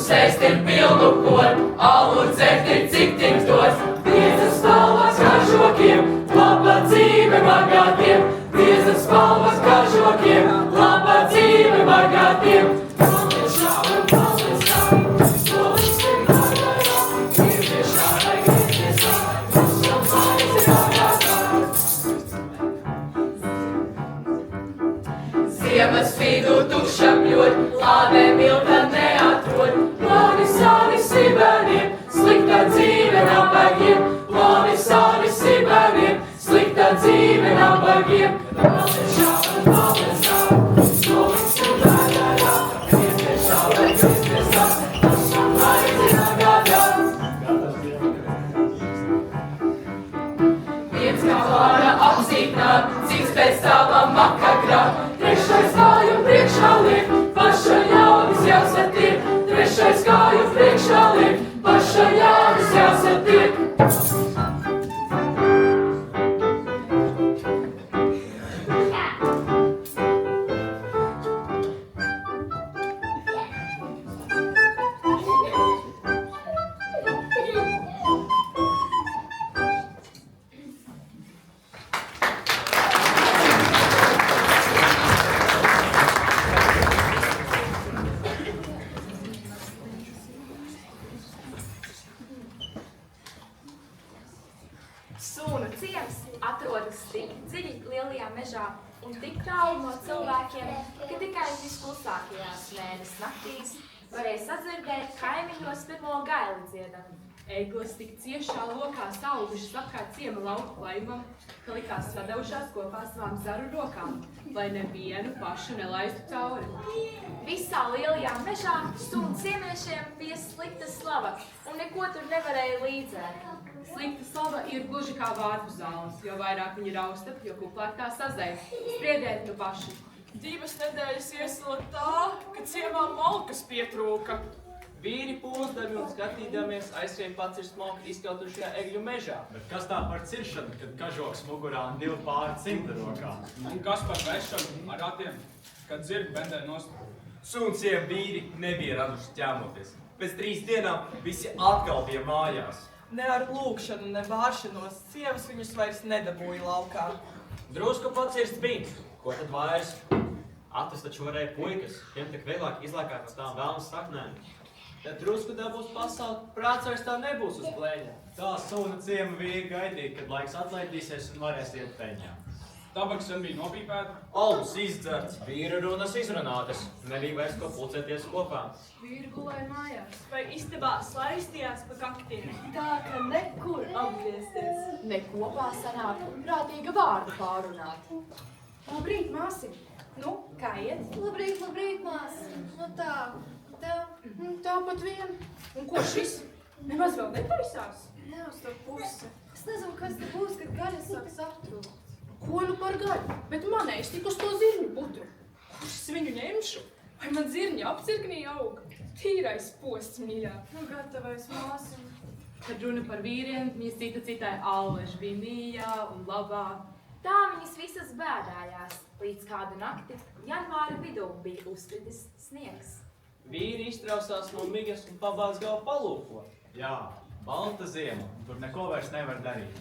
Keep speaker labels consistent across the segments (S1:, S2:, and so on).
S1: sēstim pilnu koru, alu dzerti cik tik dos. Piecas spalvas kažokiem, laba dzīve bagātiem. Piecas spalvas kažokiem, laba dzīve bagātiem. Ziemas vidū tukša bļoļ, lāvē milta neatrod. Plāni savi sibērniem, slikta dzīve nabagiem. Plāni savi sibērniem, slikta dzīve nabagiem. Viens kā vāra apzītnāt, cits pēc tava makagrā. Trešais kāju priekšā liek, paša ļaunis jāsatiek. Trešais kāju priekšā liek, paša ļaunis jāsatiek.
S2: Sūnu ciems atrodas tik dziļi lielajā mežā un tik tālu no cilvēkiem, ka tikai visklusākajās mēnesis naktīs varēja sadzirdēt kaimiņos pirmo gaili dziedam.
S3: Egles tik ciešā lokā saugušas apkārt ciema lauku laimam, ka likās sadevušās kopā savām zaru rokām, lai nevienu pašu nelaistu cauri.
S2: Visā lielajā mežā sunu ciemiešiem bija slikta slava un neko tur nevarēja līdzēt.
S3: Slikta slava ir gluži kā vārpu zāles, jo vairāk viņi rausta, jo kuplāk tā sazeja. Spriediet tu paši.
S4: 2 nedēļas iesila tā, ka ciemā malkas pietrūka.
S5: Vīri pūzdami un skatīdamies aizskrēja pacirst malku izkautušajā egļu mežā.
S6: Bet kas tā par ciršanu, kad kažoks mugurā un 2 pāri cimda rokā?
S7: Un kas par vešanu ar ratiem, kad zirgi bendē nost?
S6: Sunciem vīri nebija raduši ķēmoties. Pēc 3 dienām visi atkal bija mājās.
S4: Ne ar lūkšanu, ne vāršanos, sievas viņus vairs nedabūja laukā.
S5: Drusku pacirst bija. Ko tad vairs? Atrast taču varēja puikas, tiem tik vēlāk izlēkāt no tām vēlmas saknēm. Tad drusku dabūs pasauli, prāts vairs tā nebūs uz plēņa.
S6: Tā suna ciema vīri gaidīja, kad laiks atlaidīsies un varēs iet peņā.
S7: Tabaks sen bija nopīpēta.
S5: Olus izdzerts, vīru runas izrunātas, nebija vairs ko pulcēties kopā.
S3: Vīri gulēja mājās.
S4: Vai istabā slaistījās pa kaktiem?
S8: Tā, ka nekur apgriezties.
S9: Ne kopā sanāk un prātīga vārda pārunāt.
S8: Labrīt, māsi.
S9: Nu, kā iet?
S8: Labrīt, labrīt, māsi. Nu tā.
S3: Tāpat vien. Un ko šis? Nemaz vēl nepaisās.
S8: Ne uz to pusi. Es nezinu, kas te būs, kad gaļa sāks aptrūkt.
S3: Ko nu par gaļu? Bet manējis tik uz to zirņu putru. Kurš viņu ņemšu? Vai man zirņi apcirknī aug? Tīrais posts, mīļā.
S8: Nu, gatavais, māsi.
S3: Kad runa par vīriem, viņas cita citai Alvež bija mīļā un labā.
S2: Tā viņas visas bēdājās, līdz kādu nakti janvāra vidū bija uzkritis sniegs.
S5: Vīri iztrausās no migas un pabāz galvu palūko.
S6: Jā, balta ziema, un tur neko vairs nevar darīt.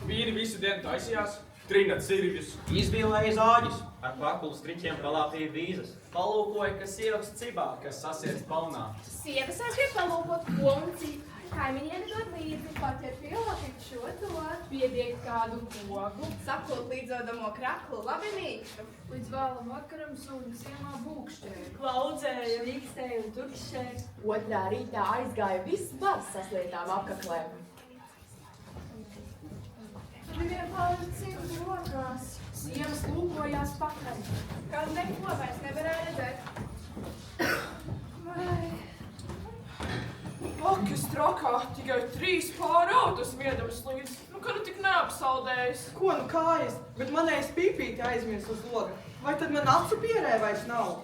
S7: Vīri visu dienu taisījās, trina cirvjus.
S5: Izbīlēja zāģis, ar pakulu striķiem kalāpīja vīzas.
S6: Palūkoja, kas sievas cibā, kas sasiets palnā.
S2: Sievas aizgrib palūkot ko un citu. Kaimiņiem dod līdzi.
S8: Paķer pielāpīt šo to.
S3: Piediekt kādu pogu.
S8: Sakot līdzodamo kraklu, labi mīkstu.
S3: Līdz vēlam vakaram sūna ciemā būkšķēja.
S4: Klaudzēja.
S8: Rīkstēja un turkšēja.
S9: Otrā rītā aizgāja viss bars saslietām apkaklēm.
S8: Viņiem pāri cimdu rokās.
S3: Sievas lūkojās pakaļ.
S8: Kad neko vairs nevarēja redzēt. Vai...
S4: Ak, es trakā, tikai 3 pāri autos viedams līdz. Nu, kad tik neapsaldējis.
S10: Ko nu kājas, bet manējais pīpīti aizmies uz loga. Vai tad man acu pierē vairs nav?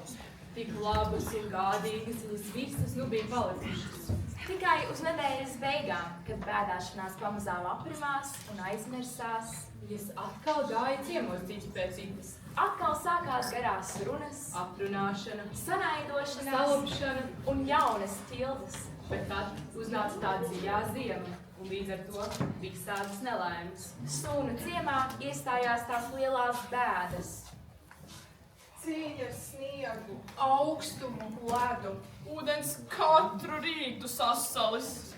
S3: Tik labas un gādīgas viņas visas nu bija palikušas.
S2: Tikai uz nedēļas beigām, kad bēdāšanās pamazām aprimās un aizmirsās.
S3: Viņas atkal gāja ciemos cits pēc citas.
S2: Atkal sākās garās runas,
S3: Aprunāšana,
S2: sanaidošanās
S3: salupšana,
S2: un jaunas ķildes.
S3: bet tad uznāca tā dziļā ziema, un līdz ar to visādas nelaimes.
S2: Sūnu ciemā iestājās tās lielās bēdas.
S4: Cīņa ar sniegu, augstumu, ledu, ūdens katru rītu sasalis.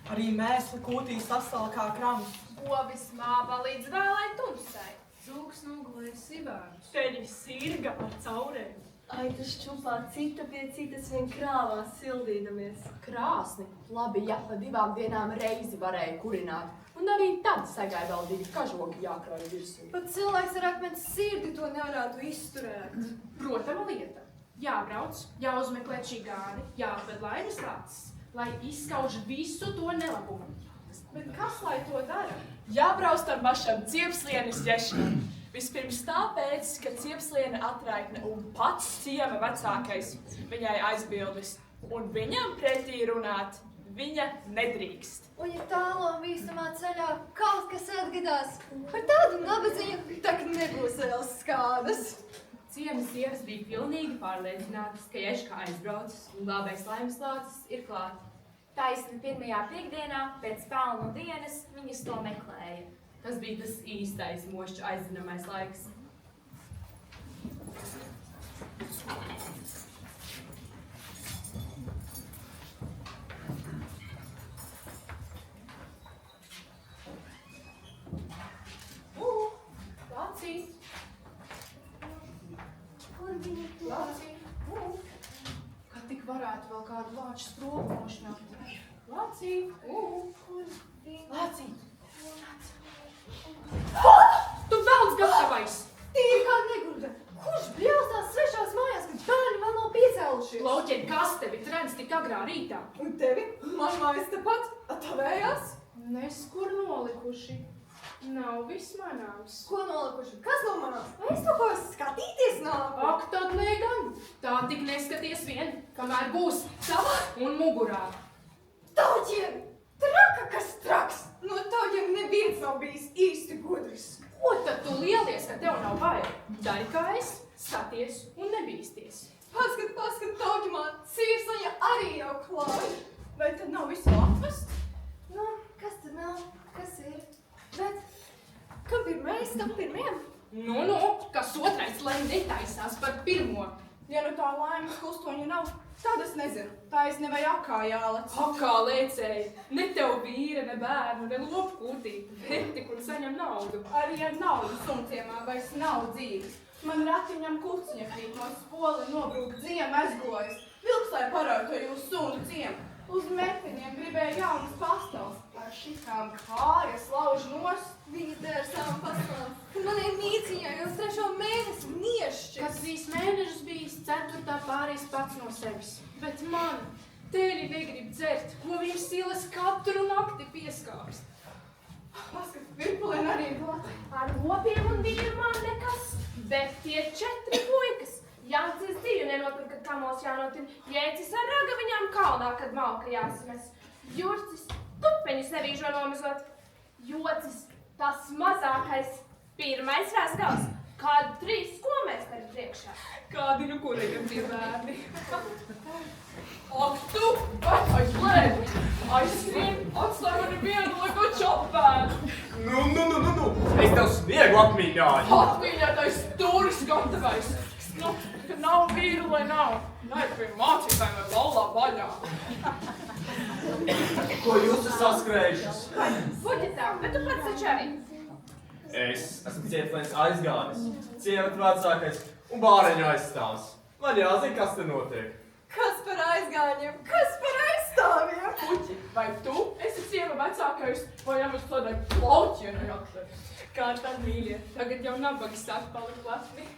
S10: Arī mēsli kūtī sasala kā krams.
S8: Govis māba līdz vēlai tumsai.
S3: Cūks nogulēja sibērus.
S4: Teļi sirga ar caurēm.
S9: Aitas čuplā cita pie citas vien krāvās sildīdamies. Krāsni, labi, ja pa 2 dienām reizi varēja kurināt. Un arī tad segai vēl 2 kažoki jākrauj virsū.
S8: Pat cilvēks ar akmens sirdi to nevarētu izturēt.
S3: Protama lieta. Jābrauc, jāuzmeklē čigāni, jāatved laimes lācis, lai izskauž visu to nelabumu.
S8: Bet kas lai to dara?
S4: Jābrauc ar mašam ciepslienes ģešam. Vispirms tāpēc, ka ciepsliene atraitne un pats ciema vecākais viņai aizbildes. Un viņam pretī runāt viņa nedrīkst.
S8: Un ja tālo bīstamā ceļā kaut kas atgadās, ar tādu nabadziņu tak nebūs vēl skādas.
S3: Ciemas sievas bija pilnīgi pārliecinātas, ka Ješka aizbraucis un labais laimes lācis ir klāt.
S2: Taisni pirmajā piekdienā pēc pelnu dienas viņas to meklēja.
S3: Tas bija tas īstais mošķu aizzinamais laiks.
S8: Lācī! Kur viņa to?
S3: Lācī! Kad tik varētu vēl kādu lāču strobu nošņaut. Lācī!
S8: Kur viņa?
S3: Lācī! Tu velns gatavais!
S8: Tīri kā negurda! Kurš bļaustās svešās mājās, kad bērni vēl nav piecēlušies?
S3: Lauķien, kas tevi trens tik agrā rītā?
S8: Un tevi? Man mājas tepat? Atavējās?
S3: Neskur nolikuši. Nav viss manāms.
S8: Ko nolikuši? Kas no manās? Vai es to ko skatīties nāku?
S3: Ak, tad nē gan. Tā tik neskaties vien, kamēr būs tava un mugurā.
S8: Tauķiem! Traka, kas traks! No tauķiem neviens nav bijis īsti gudrs.
S3: Ko tad tu lielies, ka tev nav bail? Dari kā es, skaties un nebīsties.
S8: Paskat, tauķi man, Cīrsaņa arī jau klāja.
S4: Vai tad nav visu atvest?
S8: Nu, kas tad nav? Kas ir? Bet, kam pirmais, tam pirmiem?
S3: Nu, kas otrais, lai netaisās par pirmo.
S4: Ja nu tā laimes kustoņa nav, tad es nezinu. Tā es nevar akā jālec.
S3: Akā lēcēji, ne tev vīra, ne bērnu, ne lopkūtī. Netik un saņem naudu.
S4: Arī ar naudu sumciemā vairs nav dzīves. Man ratiņam kuciņa krīt no spoli nobrūk dziema aizgojas. Vilks, lai parauto jūs sunu ciemu. Uz meteniem gribēja jaunas pastels. Ar šitām kājas lauž nost.
S8: Viņa dara savam pasaulēm. Un manai mīciņai jau 3. mēnesi niešķis.
S3: Kas 3 mēnešus bijis, 4. pārējais pats no sevis. Bet man teļi negrib dzert, ko viņš silas katru nakti pieskāpst.
S4: Paskat, virpulēn arī glati.
S2: Ar lopiem un vīru man nekas, bet tie 4 puikas. Jācis dzīvi nenotur, kad kamos jānotin, Jēcis ar raga viņām kaldā, kad malka jāsames. Jurcis tupeņus nevīžo nomazot. Jocis, tas mazākais, pirmais razgals, kādu 3 skolmēstari priekšā.
S3: Kādi nu kurējam tie bērni?
S4: Ak tu, vecais lēni! Aizskrien, atstāj mani vienu, lai ko čopētu!
S6: Nu! Es tev sniegu atmīļāju!
S4: Atmīļētais turis gatavais! Nu, ka nav vīru, lai nav. Nē, pie mācītājiem vai laulā vaļā.
S6: Ko jūs esat saskrējušas?
S2: Buģetā, bet tu pats taču arī.
S6: Es esmu cietslēns aizgājis, ciemata vecākais un bāreņu aizstāvs. Man jāzina, kas te notiek.
S8: Kas par aizgāņiem? Kas par aizstāviem?
S4: Puķi, vai tu esi ciema vecākais, vai jau es tādai plauķienai atveru?
S3: Kā tad, mīļie, tagad jau nabagi sāk palikt latni.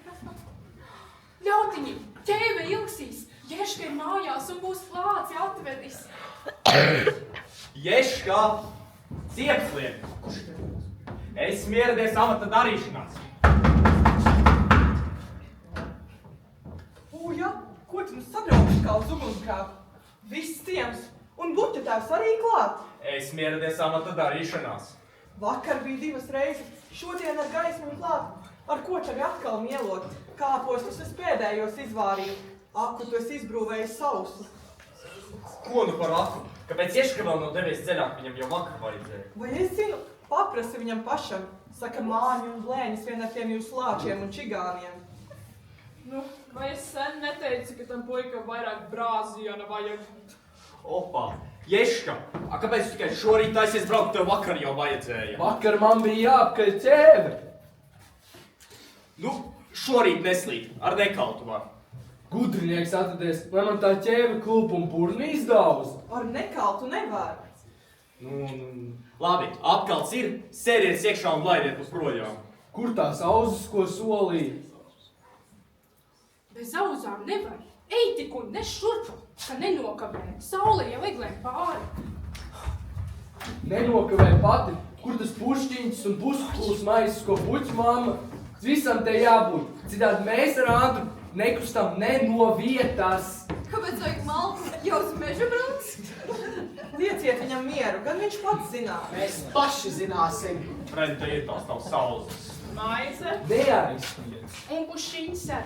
S3: Ļautiņi, ķēve ilgsīs, Ješka ir mājās un būs lāci atvedis.
S6: Ješka, ciepslieni! Esmu ieradies amata darīšanās.
S10: Ja, ko tu nu sabraukuši kā uz ugunskāpu? Viss ciems Un buķa tēvs arī klāt.
S6: Es mieradies amata darīšanās.
S10: Vakar bija 2 reizes, šodien ar gaismu klāt. Ar ko tevi atkal mielot? Kāpostus es pēdējos izvārīju. Aku tu esi izbrūvējis sausu.
S6: Ko nu par aku? Kāpēc Ieška vēl nav devies ceļāk, viņam jau vakar vajadzēja?
S10: Vai es zinu, paprasi viņam pašam. Saka māņu un blēņas vien ar tiem jūsu lāčiem un čigāniem.
S3: Nu, vai es sen neteicu, ka tam puikam vairāk brāziena vajag?
S6: Opā, Ieška, kāpēc tu tikai šorīt taisies braukt, tev vakar jau vajadzēja?
S11: Vakar man bija jāapkaļ ķēve.
S6: Nu, šorīt neslīd, ar nekaltu var.
S11: Gudrinieks atradies, vai man tā ķēve klūp un purni izdauz?
S10: Ar nekaltu nevar.
S6: Nu, labi, apkalts ir, sēdiet iekšā un laidiet uz projām.
S11: Kur tās auzas, ko solīja?
S3: Bez auzām nevar. Ej tik un nes šurpu, ka nenokavē. Saule jau eglēm pāri.
S11: Nenokavē pati, kur tas pušķiņš un puskūs maizes, ko puķu mamma. Visam te jābūt, citādi mēs ar Andru nekustam ne no vietas.
S8: Kāpēc vajag malku? Jau uz meža brauc?
S10: Lieciet viņam mieru, gan viņš pats zinās.
S12: Mēs paši zināsim.
S6: Redzi, te ir tās tavs sauzes.
S3: Maize
S11: Neaizspiedz.
S3: un pušiņas ar.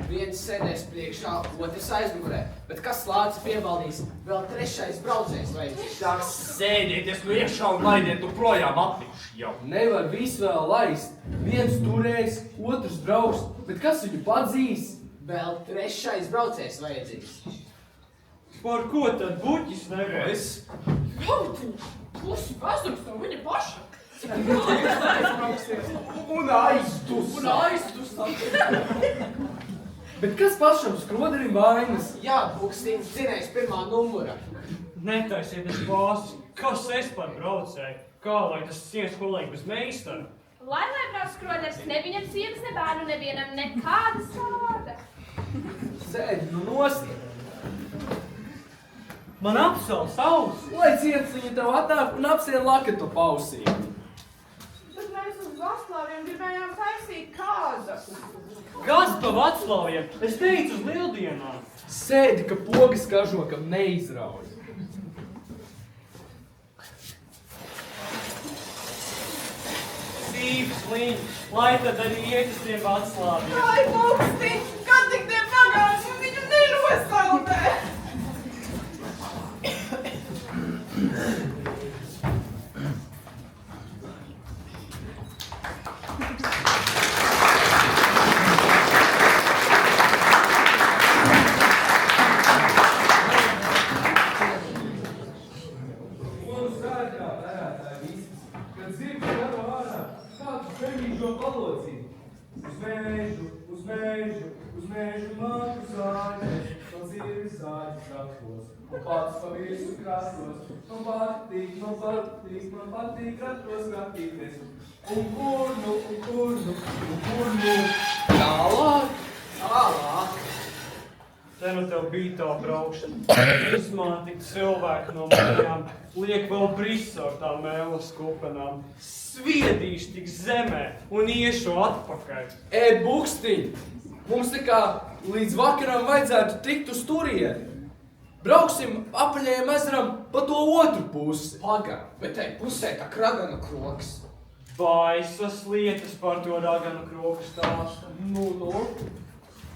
S12: Viens sēdēs priekšā, otrs aizmugurē. Bet kas lāci pievaldīs? Vēl 3. braucējs vajadzīgs.
S6: Tā sēdieties nu iekšā un laidiet tu projām apnikši jau.
S11: Nevar visu vēl laist. Viens turēs, otrs brauks, bet kas viņu padzīs?
S12: Vēl 3. braucējs vajadzīgs.
S5: Par ko tad buķis nevēs?
S3: Gautiņa, pusi pazuks no viņa paša.
S11: Un aizdus.
S3: Un aizdus.
S11: Bet kas pašam skroderim vainas?
S12: Jā, Bukstīns, dzinējs 1. numura.
S5: Netaisieties bāzes, kas es par braucēju? Kā lai tas ciens kolēģi bez meistara?
S2: Lai brauc skroders, ne viņam sievas, ne bērnu, nevienam nekāda savāda.
S11: Sēdi nu nost.
S5: Man apsal saules.
S11: Lai ciens viņa tev atnāk un apsien laketu pausī.
S4: Bet mēs uz Vaclaviem gribējām taisīt kāzas.
S5: Kas pa Vaclaviem? Es teicu uz lieldienām.
S11: Sēdi, ka pogas kažokam neizrauj.
S5: Sīvs liņš, lai tad arī iet uz tiem Vaclaviem.
S4: Ai, Bukstīns, kad tik tie pagājuši un viņu nenosaldē?
S11: Uz mēžu māku zāļas, no dzīves zāļas ratos, un pats pa visu krastos. Man patīk ratos ratīties. Un kur nu. Tālāk.
S5: Te nu tev bija tā braukšana. Izmātīt cilvēku no mājām, liek vēl brisu ar tām mēlas kupenām. Sviedīšu tik zemē un iešu atpakaļ.
S11: Bukstiņ, mums tā kā līdz vakaram vajadzētu tikt uz turieni. Brauksim apaļajiem ezeram pa to otru pusi.
S12: Paga, bet tai pusē tā raganu kroks.
S5: Baisas lietas par to raganu kroku stāsta.
S11: Nu.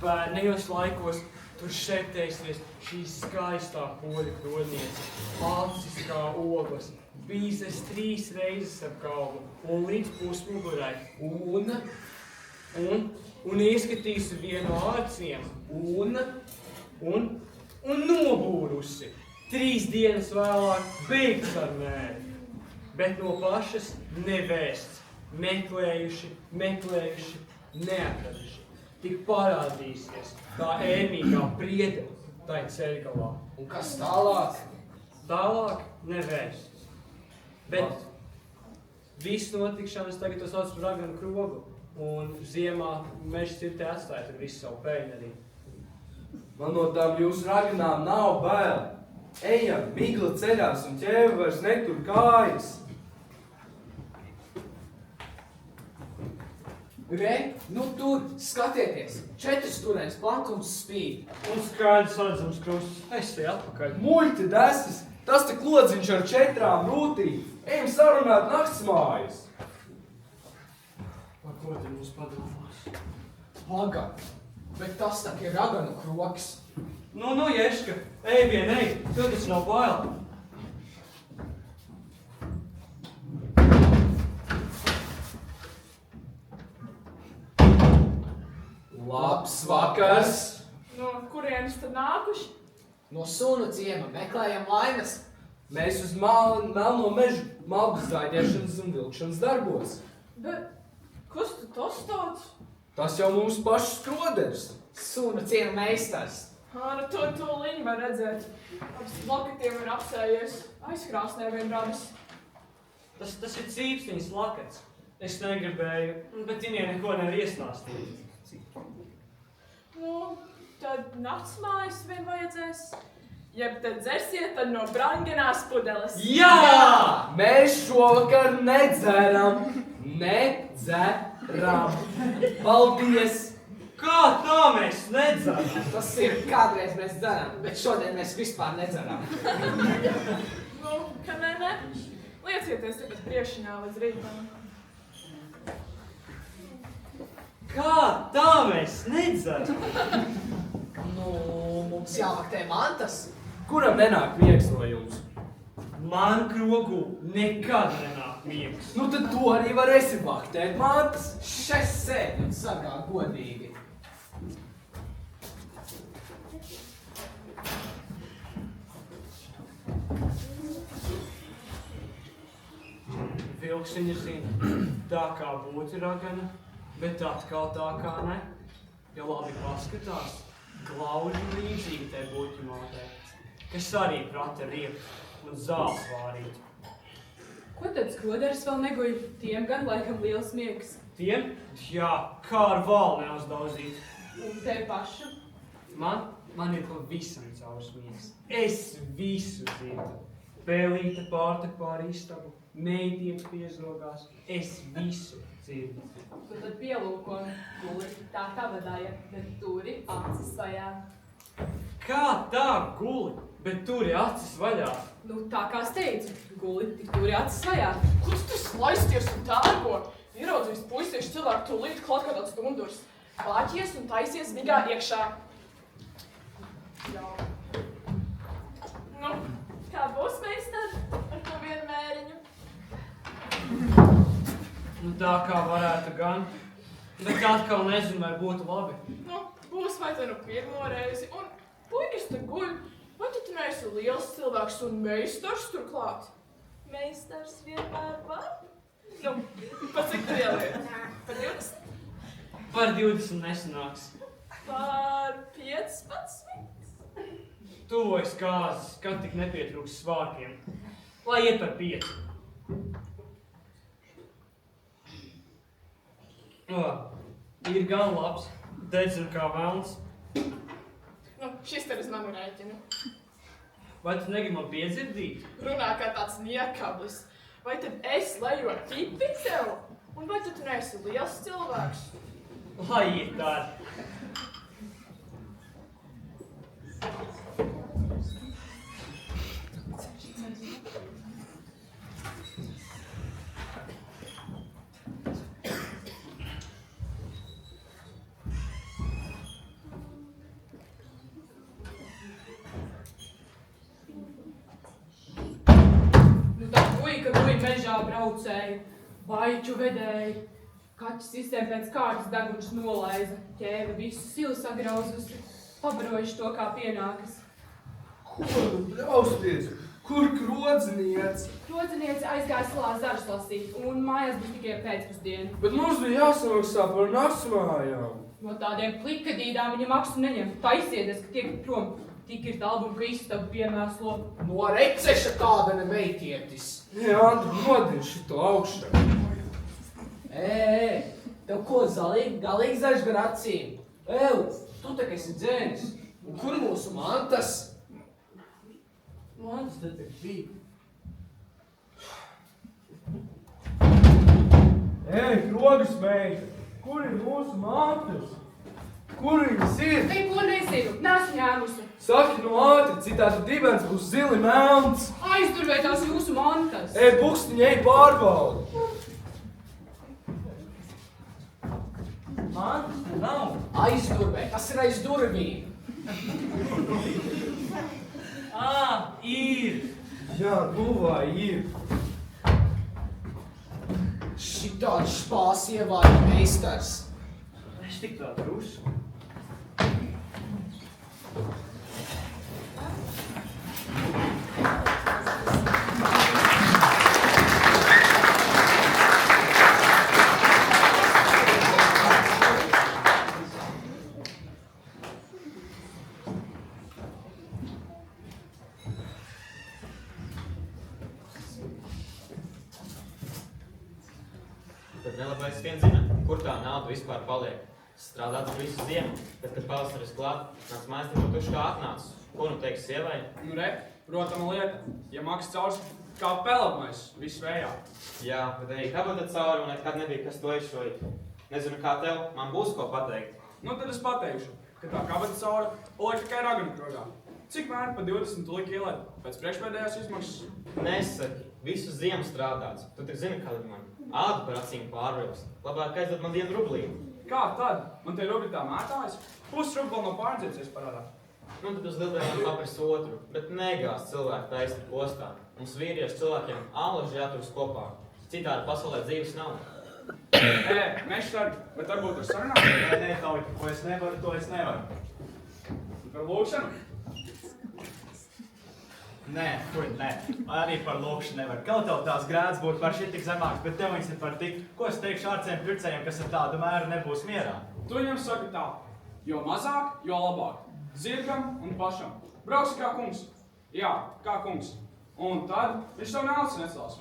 S5: Bērnījos laikos tur šepteisies šī skaistā poļu krodniece. Acis kā ogles, bīzes 3 reizes ap galvu un līdz pusmugurai. Un ieskatīsi vienu ārciem. Un nobūrusi. 3 dienas vēlāk beigts ar mēri. Bet no pašas nevēsts. Meklējuši, neatraduši. Tik parādīsies tā ēmīgā priede tai ceļgalā.
S12: Un kas tālāk?
S5: Tālāk nevēsts. Bet viss notikšanas tagad to sauc par raganu krogu. Un ziemā mežs ir te atstājot ar visu savu pēļņu arī.
S11: Man no tām jūsu raganām nav bail. Ejam, migla ceļās un ķēve vairs netur kājas.
S12: Re, nu tur, skatieties, 4 stūrains plankums spīd.
S5: Un skaidrs redzams krusts. Es te atpakaļ.
S11: Muļti desas, tas tik lodziņš ar 4 rūtīm. Ejam sarunāt naktsmājas.
S5: Par ko te mums padomās?
S12: Paga, bet tas tak ir raganu kroks.
S5: Nu, Ješka, ej vien, ej, tev tas nav bail.
S12: Labs vakars!
S4: No kurienes tad nākuši?
S12: No sunu ciema meklējam laimes.
S11: Mēs uz melno mežu maldas zaidiešanas un vilkšanas darbos.
S4: Bet, kas tu tos tāds?
S11: Tas jau mūsu pašu skroders.
S12: Sunu ciema meistars.
S4: Nu to tūliņ var redzēt. Ap lakatiem ir apsējies. Aizkrāsnē vien rabis.
S5: Tas ir cīpstiņas lakats. Es negribēju, bet viņai neko nevar iestāstīt.
S4: Nu, tad naktsmājas vien vajadzēs. Jeb tad dzersiet, tad no brangenās pudeles.
S11: Jā! Mēs šovakar nedzeram. Nedzeram. Paldies!
S5: Kā tā mēs nedzeram?
S12: Tas ir kādreiz mēs dzeram, bet šodien mēs vispār nedzeram.
S4: Nu, ka ne. Liecieties tagad priešiņā līdz rītam.
S5: Kā tā mēs nedzeram?
S12: Nu, mums jāvaktē mantas.
S11: Kuram nenāk miegs no jums?
S5: Man krogū nekad nenāk miegs.
S11: Nu tad tu arī varēsi vaktēt mantas.
S12: Šes sēdi un sargā godīgi.
S5: Vilksiņa zina, tā kā būtu ragana, bet atkal tā kā ne. Ja labi paskatās, glauži līdzīgi tai buķu mātei, kas arī prata riept un zāles vārīt.
S3: Ko tad skroders vēl neguļ? Tiem gan laikam liels miegs.
S5: Tiem? Jā, kā ar valu neuzdauzīt.
S3: Un tev pašu?
S5: Man ir pavisam caurs miegs. Es visu zinu. Pēlīte pārtek pāri istabu, meitiet piezogās. Es visu dzirdu.
S3: Tu tad pielūko guli, tā tava daja, bet turi acis vajā.
S5: Kā tā guli, bet turi acis vaļā?
S3: Nu, tā kā es teicu, guli, tik turi acis vajā.
S4: Kas tu slaisties un tērko? Ieraudzījis puisieši cilvēku tūlīt klāt kā tāds dundurs. Vāķies un taisies vigā iekšā. Jā. Nu, kā būs meistar ar to vienu mēriņu?
S5: Nu tā kā varētu gan, bet atkal nezinu, vai būtu labi.
S4: Nu, būs vai te nu pirmo reizi, un puikas te guļ, vai tu neesi liels cilvēks un meistars turklāt? Meistars vienmēr var? Nu, pa cik lieliem? Par 20?
S5: Par 20 nesanāks.
S4: Par 15?
S5: Tuvojas kāzas, kad tik nepietrūks svārkiem. Lai iet par 5. Ir gan labs, dedzina kā velns.
S4: Nu, šis te uz manu rēķinu.
S5: Vai tu negribi man piedzirdīt?
S4: Runā kā tāds niekablis. Vai tad es leju ar pipi tev? Un vai tu neesi liels cilvēks?
S5: Lai iet tā.
S3: Mežā braucēji, baiķu vedēji, kaķis sistēma pēc kārtas deguņš nolaiza, ķēve visu silu sagrauzusi, pabarojuši to kā pienākas.
S11: Ko tu brausties? Kur krodzniec?
S3: Krodzniece aizgāja salā zaržus lasīt, un mājās būs tikai pēcpusdiena.
S11: Bet mums bija jāsamaksā par naktsmājām.
S3: No tādiem plikadīdām viņa maksu neņem. Taisieties, ka tiek prom. Tik ir tā albuma, ka istabu piemēslo.
S12: No receša tāda ne meitietis.
S11: Jā, Andru, nodien šito augšā.
S12: Tev ko galīgi zaļš gar acīm? Tu tak esi dzēnis. Un kur mūsu mantas?
S5: Mantas tad ir bija.
S11: Krogas meita, Kur ir mūsu mantas? Kur viņas ir?
S3: Neko nezinu, neesmu ņēmusi.
S11: Saki nu ātri, citādi dibens būs zili melns.
S3: Aizturvē tās jūsu mantas.
S11: Bukstiņi, ej pārbaudi.
S12: Mantas te nav. Aizturvē, tas ir aiz durvīm.
S11: Ir. Jā, nu vai ir.
S12: Šitāds špās ievāja meistars.
S5: Es tik tā drusku. Tad nelabais vien zina, kur tā nauda vispār paliek. Strādāt visu ziemu, bet, kad pavasaris klāt, nāc mājās tikko tuši kā atnācis. Ko nu teiks sievai?
S7: Nu re, protama lieta. Ja maks caurs kā pelamais, viss vējā.
S5: Jā, bet arī kabata cauri un nekad nebija kas to izšoīt. Nezinu kā tev, man būs ko pateikt.
S7: Nu tad es pateikšu, ka tā kabata caura paliek tikai raganu krogā. Cik mēri pa 20 tulīgi ielēt pēc priekšpēdējās izmaksas?
S5: Nesaki, visu ziemu strādāts. Tu tik zini, kāda man ādu par acīm pārvilks. Labāk aizdod man vienu rublīti.
S7: Kā tad? Man te rubļi tā mētājas? Pusrubli no pārdziecies parādā.
S5: Nu tad uz lidojām papris otru, bet negās cilvēku taisni postā. Mums vīriešu cilvēkiem ālaži jāturas kopā. Citādi pasaulē dzīves nav.
S7: Mešķi, bet varbūt ar sarunām?
S6: Nē, Tauji, ko es nevaru, to es nevaru.
S7: Par lūkšanu?
S6: Nē, nē, arī par lūkšanu nevar. Kaut tev tās grēdas būtu par šit tik zemāks, bet tev viņas ir par tik. Ko es teikšu ārciem pircējiem, kas ar tādu mēru nebūs mierā?
S7: Tu viņam saki tā, jo mazāk, jo labāk. Zirgam un pašam. Brauksi kā kungs. Jā, kā kungs. Un tad viņš tev naudas necels.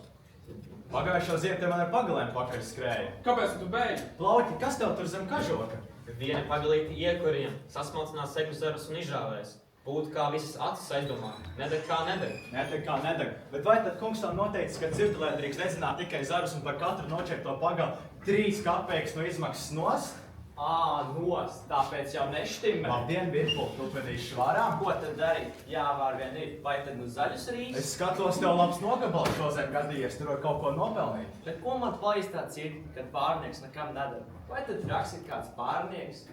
S6: Pagājušo ziemu te man ar pagalēm pakaļ skrēja.
S7: Kāpēc tu beigi?
S6: Plauķi, kas tev tur zem kažoka?
S5: Viena pagalīti iekuriem, sasmalcinās segļu zarus un izžāvēs. Būtu kā visas acis aizdomā. Nedeg kā nedeg.
S6: Nedeg kā nedeg. Bet vai tad kungs tam noteicis, ka cirtulē drīkst nezināt tikai zarus un par katru noķerto pagalu 3 kapeikas no izmaksas nost?
S12: Nost, tāpēc jau neštimē.
S6: Labdien, Birpul, tu penīši švārām?
S12: Ko tad darīt? Jā, var vien ir. Vai tad nu zaļus rīs?
S6: Es skatos, tev labs nogabals šozēm gadījies, tur var kaut ko nopelnīt.
S12: Bet ko man paistāts ir, kad pārnieks nekam nedara? Vai tad raksit kāds pārnieks?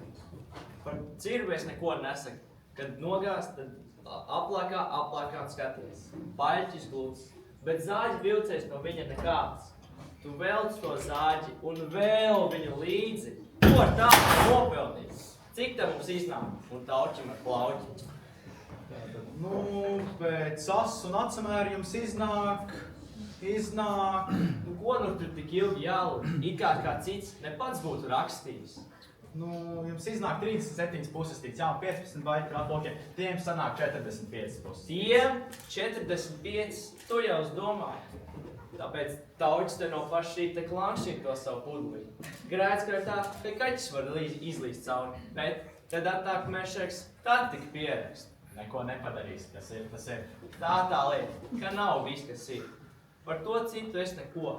S12: Par cirvi es neko nesaku. Kad nogāst, tad aplākā un skaties. Paļķis glūts, bet zāģi vilcies no viņa nekāds. Tu velc to zāģi un vēl viņu līdzi. Ko ar tādu nopelnīs? Cik te mums iznāk? Un tauķim ar plauķi.
S6: Nu, pēc asu un atsamērījums iznāk.
S12: Nu, ko nu tur tik ilgi jālūk? It kā cits ne pats būtu rakstījis.
S6: Nu, jums iznāk 37 puses, tik jā, 15 baļķi par atlokiem. Tiem sanāk 45 puses.
S12: Tiem 45, tu jau domāji. Tāpēc tauķis te no paša šī te klankšķīt to savu pudlī. Grēts krētā, te kaķis var izlīst cauri, bet tad atāk mešeks, tad tik pierakst.
S6: Neko nepadarīs, tas ir.
S12: Tā lieta, ka nav viss, kas ir. Par to citu es neko,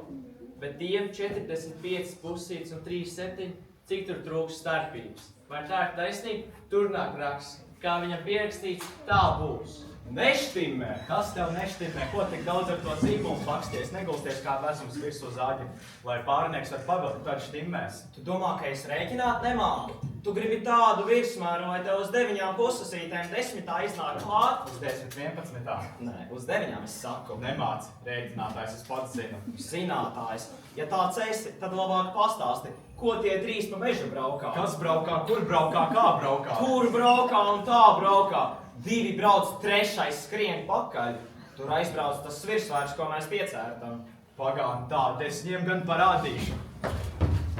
S12: bet tiem 45 pusītes un 37, cik tur trūks starpības. Vai tā ir taisnība? Tur nāk raksts. Kā viņam pierakstīts, tā būs.
S6: Neštimē! Kas tev neštimē? Ko tik daudz ar to zīmolu baksties? Negulsties kā vezums virsū zāģim, lai pārnieks var pagaltu, tad štimēs.
S13: Tu domā, ka es rēķināt nemāku? Tu gribi tādu virsmēru, vai tev uz 9 pusasītēm 10 iznāk klāt?
S6: Uz 10, 11.
S13: Nē, uz 9 es saku.
S6: Nemāc, rēķinātājs, es pats zinu.
S13: Zinātājs. Ja tāds esi, tad labāk pastāsti, ko tie 3 pa mežu braukā.
S6: Kas braukā, kur braukā, kā braukā?
S13: Kur braukā un tā braukā. 2 brauc, 3 skrien pakaļ. Tur aizbrauc tas virsvērts, ko mēs piecērtam.
S6: Pagāni tā, es viņiem gan parādīšu.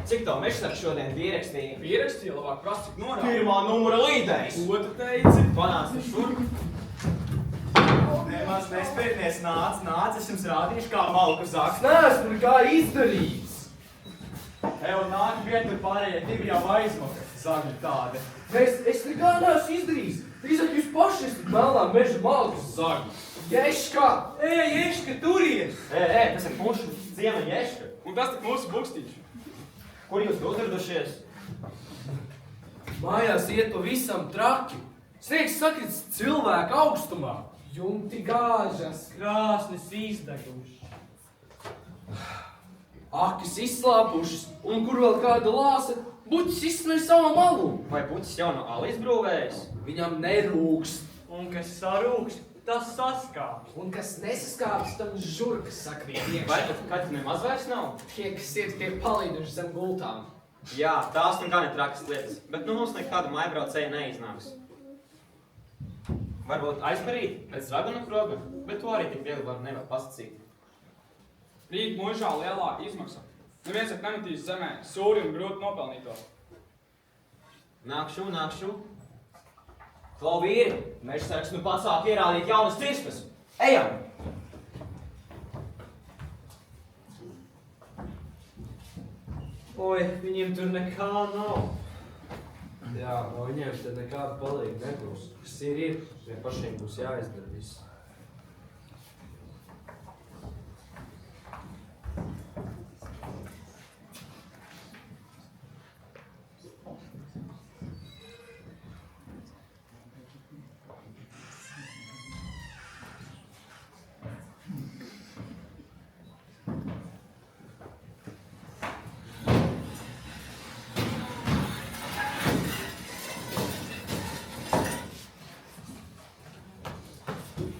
S13: Cik tev mežsargs šodien pierakstīja?
S7: Pierakstīja, labāk prasa, cik norāda.
S13: 1. numura līderis.
S7: Ko tu teici?
S13: Panāc te šurp.
S6: Nemaz nespērties, nāc, es jums rādīšu, kā malku zāks.
S11: Neesmu nekā izdarīts.
S6: Nāk vien tur pārējie 2 jau aizmaka, zagļi tādi.
S11: Es nekā neesmu izdarījis. Drīzāk jūs paši esat melnā meža malkas zagļi. Ješka!
S13: Ješka, turies! Tas ir mūsu ciema Ješka.
S7: Un tas tik mūsu bukstīši.
S13: Kur jūs uzradušies?
S11: Mājās iet pavisam traki. Sniegs sakrits cilvēku augstumā. Jumti gāžas.
S5: Krāsnis izdeguši.
S11: Akis izslāpušas, un kur vēl kāda lāse, buķis izsmer savu malu.
S13: Vai puķis jau no alis brūvējas?
S11: Viņam nerūkst.
S5: Un kas sarūks, tas saskāps.
S11: Un kas nesaskāps, tam žurkas sakrīt iekšā.
S13: Vai tad kaķis nemaz vairs nav?
S11: Tie, kas ir, tie palīduši zem gultām.
S13: Jā, tās nu gan ir trakas lietas, bet nu mums nekāda mājbraucēja neiznāks. Varbūt aizmerīt pēc raganu kroga, bet to arī tik viegli nevar pasacīt.
S7: Rīt mūžā lielāka izmaksa. Neviens ak nemetīs zemē sūri un grūti nopelnīto.
S13: Nākšu. Klau vīri, mežsargs nu pats sāk ierādīt jaunas tirsmes. Ejam!
S5: Oi, viņiem tur nekā nav.
S11: Jā, no viņiem tad nekāda palīga nebūs. Kas ir, vien pašiem būs jāizdara viss.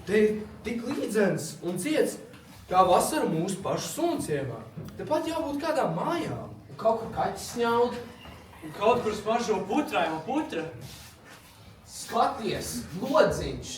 S11: Te ir tik līdzens un ciets, kā vasara mūsu pašu sunciemā. Tepat jābūt kādām mājām. Un kaut kur kaķis ņaud.
S5: Un kaut kur smaržo putrājuma putra.
S11: Skaties, lodziņš.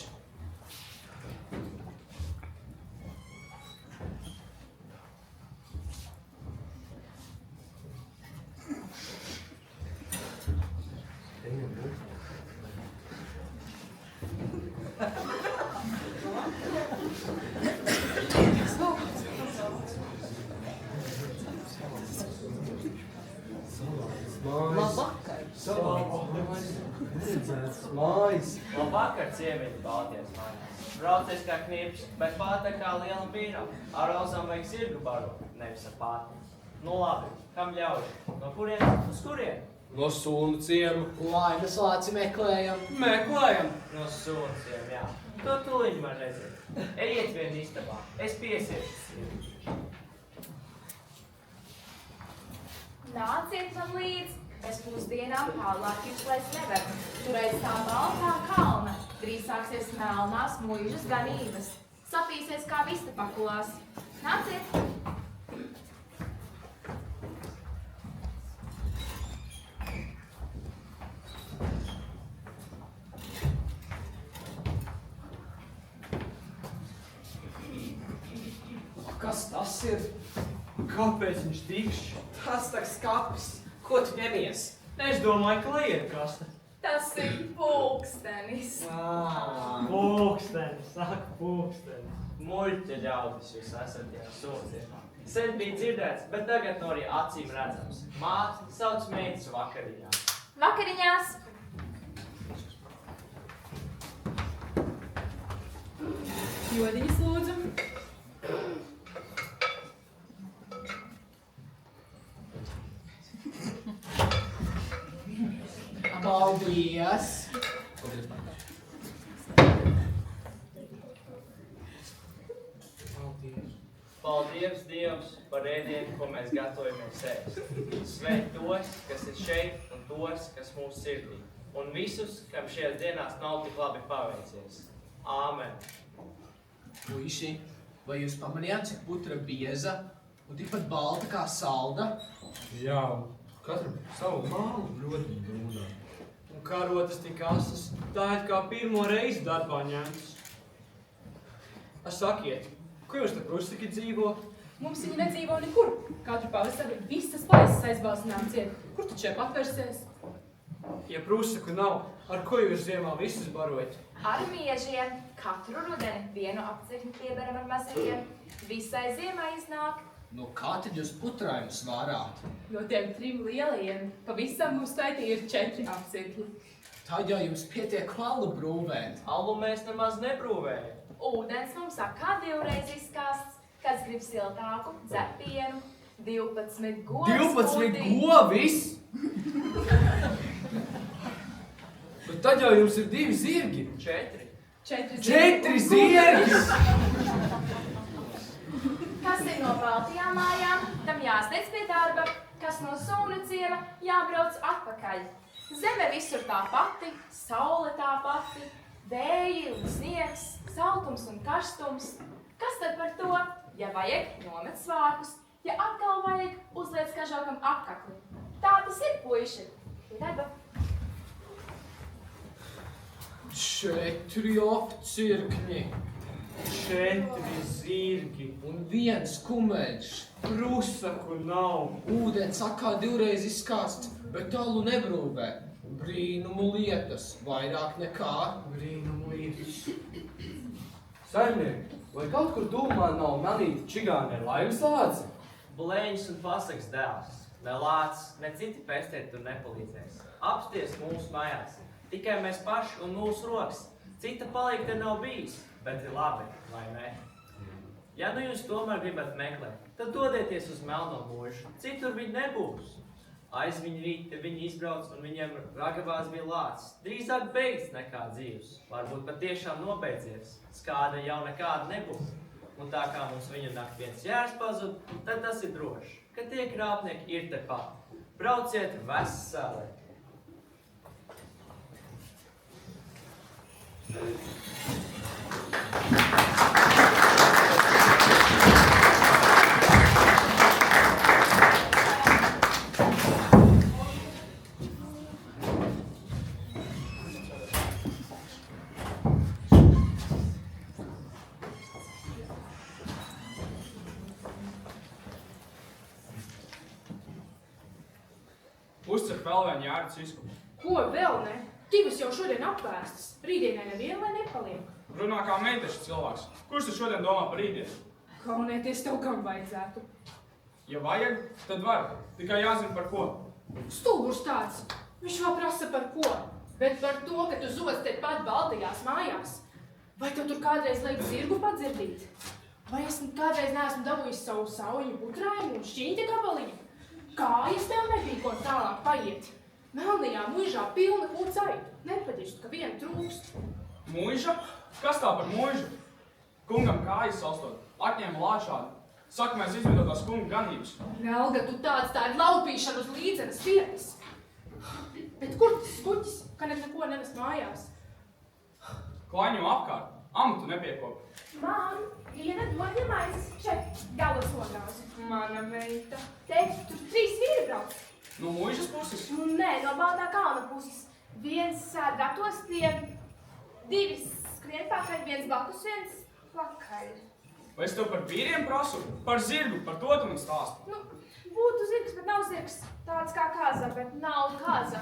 S12: Labvakar, ciemiņi, balties mājās. Braucies kā knips, bet pāta kā liela bīra. Ar rozām vajag zirgu baru, nevis ar pāti. Nu labi, kam ļauj? No kurien? Uz kurien?
S11: No sunu ciema. Lainas lāci meklējam.
S7: Meklējam!
S12: No sunciem, jā. To tuliņ man redzēt. Ejiet vien istabā, es piesiešu.
S2: Nāciet man līdz, es pusdienām tālāk jums vairs nevaru. Tur aiz tā baltā kalna drīz sāksies melnās muižas ganības. Sapīsies kā vista pakulās. Nāciet!
S11: Kas tas ir?
S5: Kāpēc viņš tikšs?
S10: Tas tak skapis. Ko tu ņemies?
S5: Es domāju, ka liekasta.
S2: Tas ir pulkstenis.
S5: Pulkstenis, saka pulkstenis.
S12: Muļķa ļaudis jūs esat jau sunciemā. Sen bija dzirdēts, bet tagad no arī acīm redzams. Māte sauc meitas vakariņā.
S2: Vakariņās!
S3: Jodiņas lūdzu.
S11: Paldies!
S12: Paldies Dievs par ēdienu, ko mēs gatavojamies ēst. Svēt tos, kas ir šeit, un tos, kas mūsu sirdī. Un visus, kam šajās dienās nav tik labi paveicies. Āmen.
S11: Puiši, vai jūs pamanījāt, cik putra bieza un tikpat balta kā salda? Jā, katram savu mālu ļoti brūdā.
S5: Un karotas tik asas, tā ir kā pirmo reizi darbā ņemtas. Sakiet, kur jūs te prustiki dzīvo?
S3: Mums viņi nedzīvo nekur. Katru pavasari visas plaisas aizbalsinām ciet. Kur tu šeit atversies?
S5: Ja prustaku nav, ar ko jūs ziemā visus barojat?
S2: Ar miežiem, katru rudeni vienu apcekņu pieberam ar mazajiem. Visai ziemā iznāk.
S11: No kā tad jūs putrājumus vārāt?
S3: No tiem 3 lielajiem pavisam mums taitī ir 4 apcirkļi.
S11: Tad jau jums pietiek alu brūvēt.
S12: Alu mēs nemaz nebrūvējam.
S2: Ūdens mums akā 2 reiz izkāsts, kāds grib siltāku, dzer pienu. 12 govs.
S11: 12 govis? Bet tad jau jums ir 2 zirgi.
S12: 4.
S11: 4 zirgi!
S2: Kas ir no baltajām mājām, tam jāsteidz pie darba, kas no sūna ciema, jābrauc atpakaļ. Zeme visur tā pati, saule tā pati, vēji un sniegs, saltums un karstums. Kas tad par to? Ja vajag, nomet svārkus, ja atkal vajag, uzliec kažokam apkakli. Tā tas ir, puiši. Pie darba.
S11: 4 opcirkņi.
S5: 4 zirgi.
S11: Un 1 kumeļš.
S5: Krusaku nav.
S11: Ūdens akā 2 reiz izskāsts, bet alu nebrūvē. Brīnumu lietas, vairāk nekā.
S5: Brīnumu lietas.
S11: Saimnieki, vai kaut kur tūmā nav manīta čigāne ar laimes lāci?
S12: Blēņas un pasakas dēls. Ne lācis, ne citi pēstieti tur nepalīdzēs. Apsties mūsu mājās. Tikai mēs paši un mūsu rokas. Cita palīga te nav bijis, bet ir labi, vai ne? Ja nu jūs tomēr gribat meklēt, tad dodieties uz Melno mūžu. Citur viņi nebūs. Aiz viņu rīti viņi izbrauc un viņiem ragavās bija lācis. Drīzāk beigts nekā dzīvs. Varbūt patiešām nobeidzies. Skāda jau nekāda nebūs. Un tā kā mums viņu nakt viens jērs pazud, tad tas ir droši, ka tie krāpnieki ir tepat. Brauciet veseli!
S7: Uzcer vēl vienu jārdu cisku.
S4: Ko vēl ne? 2 jau šodien apvērstas. Rītdienai neviena, lai nepaliek.
S7: Runā kā meitešu cilvēks. Kurš tad šodien domā par rītdienu?
S4: Kaunēties tev kam vajadzētu.
S7: Ja vajag, tad var. Tikai jāzina par ko.
S4: Stulburs tāds. Viņš vēl prasa par ko. Bet par to, ka tu zods te pat baltajās mājās. Vai tev tur kādreiz liek zirgu padzirdīt? Vai es kādreiz neesmu dabūjis savu sauļu putrājumu un šķīņķa gabaliņu? Kājas tev nebija ko tālāk paiet. Melnajā muižā pilna pucaitu. Nepatīšu, ka viena trūkst.
S7: Muiža? Kas tā par muižu? Kungam kājas salstot. Atņēma lāčādu. Saka, mēs izveidotās kunga ganības.
S4: Nelga, tu tāds tā ir laupīšana uz līdzenas vietas. Bet kur tas skuķis, ka neko nenes mājās?
S7: Klaiņo apkārt. Amatu nepiekop.
S2: Mam, viena doļa maizes, šeit galas nogāzi.
S4: Mana meita.
S2: Te, tur 3 vīri brauc.
S7: No muižas puses?
S2: Nē, no Baltā kalna puses. Viens sēd ratos pie, 2 skrien pakaļ, viens blakus, viens pakaļ.
S7: Vai es tev par vīriem prasu? Par zirgu, par to tu man stāsti.
S2: Nu, būtu zirgs, bet nav zirgs. Tāds kā kāza, bet nav kāza.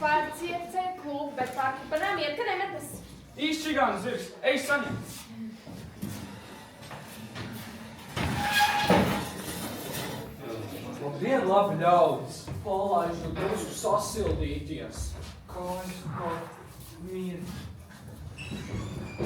S2: Par ciecēju klūku, bet par namiem, ka nemetas.
S7: Īsts čigānu zirgs. Ej saņem.
S11: Labdien, labi ļaudis! Palaižu drusku sasildīties.
S7: Kājas, mīri.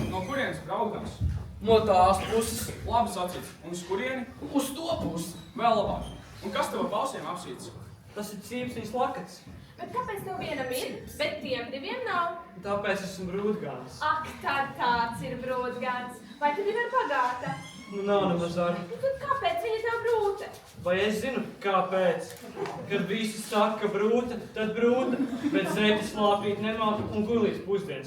S7: No kurienes braukdams?
S11: No tās puses.
S7: Labi sacīts. Un uz kurieni?
S11: Uz to pusi.
S7: Vēl labāk. Un kas tev ar balsiem apsīts?
S5: Tas ir cīpsīs lakats.
S2: Bet kāpēc tev vienam ir, bet tiem 2 nav?
S5: Tāpēc esmu brūtgāns.
S2: Ak, tad tāds ir brūtgāns. Vai tad ir ar pagāta?
S5: Nu nav nemaz ar.
S2: Nu, tad kāpēc viņa tev brūta?
S5: Vai es zinu, kāpēc? Kad visi saka brūta, tad brūta, bet zēti slāpīt nemāk un gulīs pusdienas.